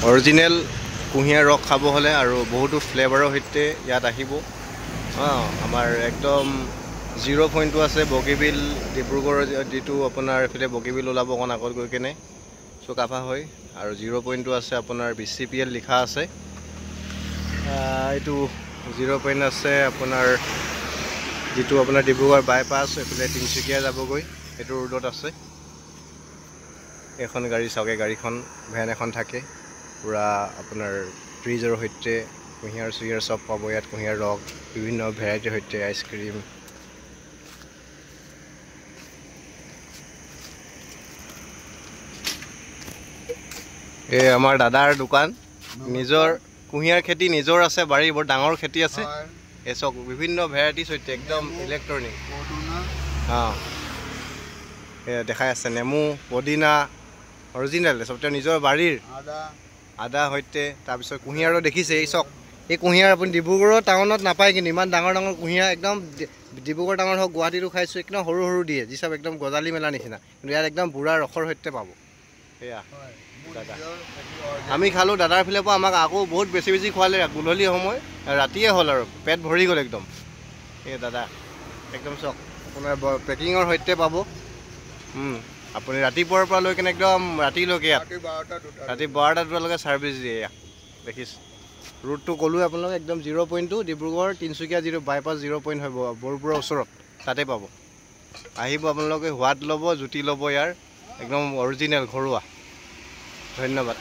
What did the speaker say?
Original কুঁহিয়াৰ ৰস খাব হ'লে আৰু বহুতো ফ্লেভাৰৰ সৈতে ইয়াত আহিব। আমাৰ একদম 0 পইণ্টটো আছে বগীবিল ডিব্ৰুগড়ৰ যিটো আপোনাৰ এইফালে বগীবিল ওলাব অকণ আগত গৈ কেনে চুকাফা হৈ, আৰু 0 পইণ্টটো আছে আপোনাৰ BCPL লিখা আছে। এইটো 0 পইণ্ট আছে আপোনাৰ যিটো আপোনাৰ ডিব্ৰুগড় বাইপাছ এইফালে তিনিচুকীয়া যাবগৈ, সেইটো ৰোডত আছে। এখন গাড়ী চাওকে, গাড়ীখন ভেন এখন থাকে পুৰা আপোনাৰ ফ্ৰিজৰ সৈতে কুঁহিয়াৰ চুহিয়াৰ চব পাব ইয়াত। কুঁহিয়াৰ ৰস বিভিন্ন ভেৰাইটিৰ সৈতে আইচক্ৰীম। এই আমাৰ দাদাৰ দোকান, নিজৰ কুঁহিয়াৰ খেতি নিজৰ আছে, বাৰী বৰ ডাঙৰ খেতি আছে। এই চব বিভিন্ন ভেৰাইটিৰ সৈতে একদম ইলেক্ট্ৰনিক। দেখাই আছে নেমু, পদিনা অৰিজিনেল চবতে নিজৰ বাৰীৰ আদা সৈতে। তাৰপিছত কুঁহিয়াৰো দেখিছে এই চক, এই কুঁহিয়াৰ আপুনি ডিব্ৰুগড় টাউনত নাপায়, কিন্তু ইমান ডাঙৰ ডাঙৰ কুঁহিয়াৰ একদম ডিব্ৰুগড় টাউনত হওক গুৱাহাটীতো খাইছোঁ, একদম সৰু সৰু দিয়ে যি চব একদম গজালি মেলা নিচিনা, কিন্তু ইয়াত একদম বুঢ়া ৰসৰ সৈতে পাব। সেয়া দাদা আমি খালোঁ দাদাৰ ফালৰ পৰা, আমাক আকৌ বহুত বেছি বেছি খোৱালে গধূলি সময়, ৰাতিয়ে হ'ল আৰু পেট ভৰি গ'ল একদম। এই দাদা একদম চক আপোনাৰ পেকিঙৰ সৈতে পাব। আপুনি ৰাতিপুৱাৰ পৰা লৈ কেনে একদম ৰাতিলৈকে ইয়াত ৰাতি 12টা 2টালৈকে ছাৰ্ভিচ দিয়ে। ইয়াক দেখিছে ৰুটটো ক'লোৱে আপোনালোকে, একদম 0 পইণ্টটো ডিব্ৰুগড় তিনিচুকীয়া যিটো বাইপাছ 0 পইণ্ট হ'ব বৰপুৰৰ ওচৰত, তাতে পাব। আহিব আপোনালোকে, সোৱাদ ল'ব, জুতি ল'ব, ইয়াৰ একদম অৰিজিনেল ঘৰুৱা। ধন্যবাদ।